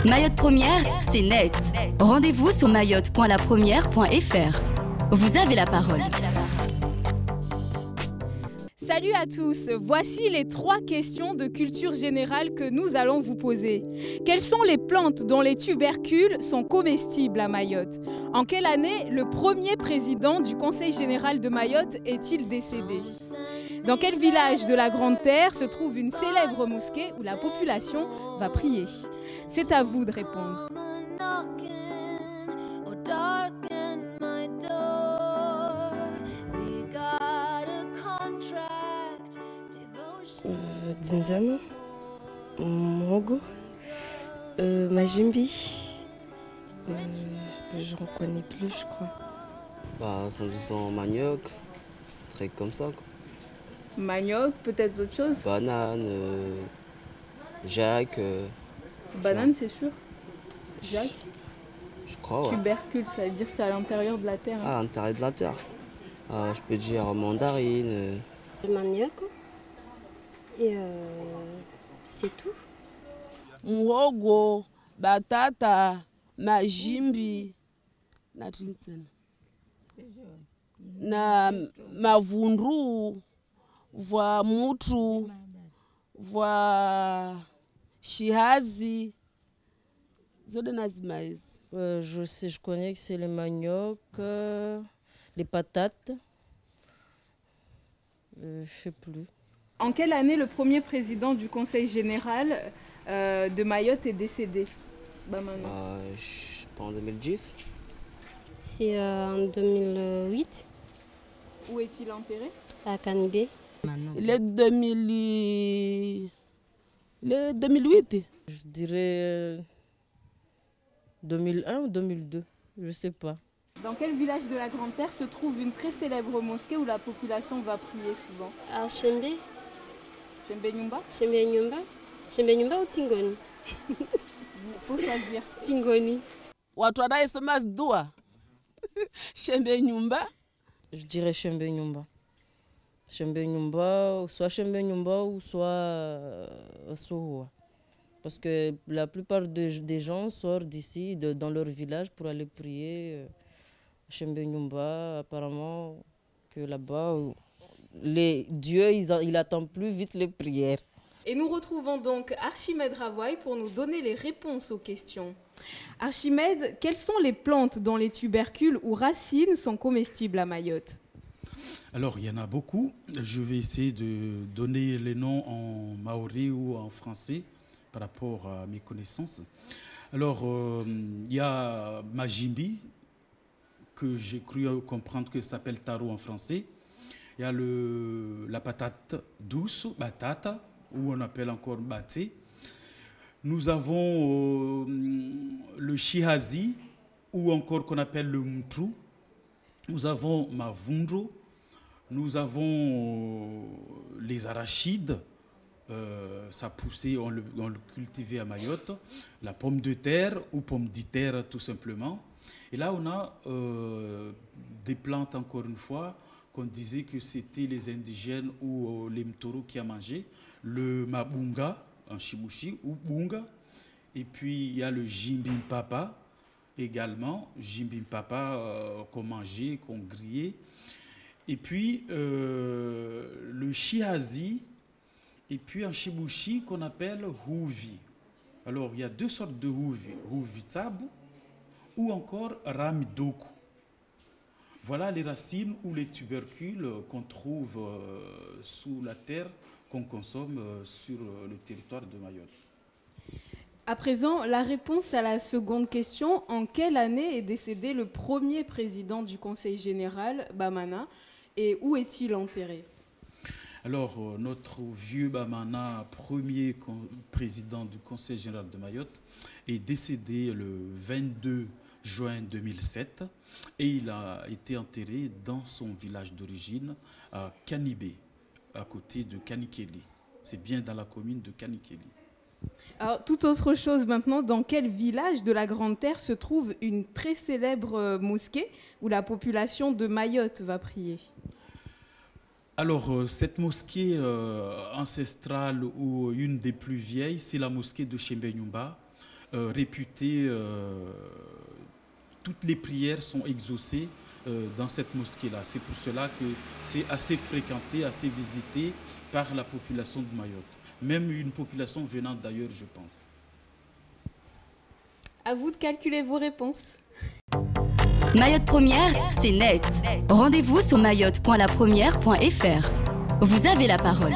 Mayotte Première, c'est net. Rendez-vous sur mayotte.lapremière.fr. Vous avez la parole. Salut à tous, voici les 3 questions de culture générale que nous allons vous poser. Quelles sont les plantes dont les tubercules sont comestibles à Mayotte? En quelle année le premier président du Conseil général de Mayotte est-il décédé? Dans quel village de la Grande Terre se trouve une célèbre mosquée où la population va prier? C'est à vous de répondre. 10 Mogo, Majimbi, je ne reconnais plus, je crois. Bah, ça me sent manioc, truc comme ça, quoi. Manioc, peut-être autre chose? Banane, Jacques. Banane, c'est sûr. Jacques? Je crois, ouais. Tubercule, ça veut dire que c'est à l'intérieur de la terre. Ah, à l'intérieur de la terre. Je peux dire mandarine. Le manioc, et c'est tout. Muhogo, batata, majimbi, na mavundu, voa mutu, voa shihazi, zote nazima hizi. Je connais que c'est le manioc, les patates, je sais plus. En quelle année le premier président du Conseil général de Mayotte est décédé? Je pense en 2010. C'est en 2008. Où est-il enterré? À Kanibé. Il est 2008. Je dirais 2001 ou 2002, je ne sais pas. Dans quel village de la Grande Terre se trouve une très célèbre mosquée où la population va prier souvent? À Chembe. Chembe Nyumba? Chembe Nyumba. Chembe Nyumba ou Tingoni? Faut choisir. Tingoni. Watu wanaisoma dua. Chembe Nyumba. Je dirais Chembe Nyumba. Chembe Nyumba, ou soit Sohoa. Parce que la plupart des gens sortent d'ici, dans leur village, pour aller prier. Chembe Nyumba, apparemment, que là-bas, les dieux, ils attendent plus vite les prières. Et nous retrouvons donc Archimède Ravouaille pour nous donner les réponses aux questions. Archimède, quelles sont les plantes dont les tubercules ou racines sont comestibles à Mayotte? Alors, il y en a beaucoup. Je vais essayer de donner les noms en maori ou en français par rapport à mes connaissances. Alors, il y a Majimbi, que j'ai cru comprendre que ça s'appelle taro en français. Il y a la patate douce, batata, ou on appelle encore baté. Nous avons le shihazi, ou encore qu'on appelle le mutru. Nous avons mavundro. Nous avons les arachides. Ça poussait, on le cultivait à Mayotte. La pomme de terre ou pomme d'iterre tout simplement. Et là, on a des plantes, encore une fois, qu'on disait que c'était les indigènes ou les Mtoro qui a mangé. Le mabunga, en chibushi, ou bunga. Et puis, il y a le jimbimpapa également. Jimbimpapa qu'on mangeait, qu'on grillait. Et puis, le shihazi. Et puis, en chibushi, qu'on appelle huvi. Alors, il y a 2 sortes de huvi. Huvi tabu ou encore ramidoku. Voilà les racines ou les tubercules qu'on trouve sous la terre, qu'on consomme sur le territoire de Mayotte. À présent, la réponse à la seconde question. En quelle année est décédé le premier président du Conseil général, Bamana, et où est-il enterré? Alors, notre vieux Bamana, premier président du Conseil général de Mayotte, est décédé le 22 juin 2007 et il a été enterré dans son village d'origine à Kanibé, à côté de Kanikeli. C'est bien dans la commune de Kanikeli. Alors, toute autre chose maintenant, dans quel village de la Grande Terre se trouve une très célèbre mosquée où la population de Mayotte va prier? Alors, cette mosquée ancestrale ou une des plus vieilles, c'est la mosquée de Chembe Nyumba. réputée. Toutes les prières sont exaucées dans cette mosquée-là. C'est pour cela que c'est assez fréquenté, assez visité par la population de Mayotte. Même une population venant d'ailleurs, je pense. À vous de calculer vos réponses. Mayotte Première, c'est net. Rendez-vous sur mayotte.lapremière.fr. Vous avez la parole.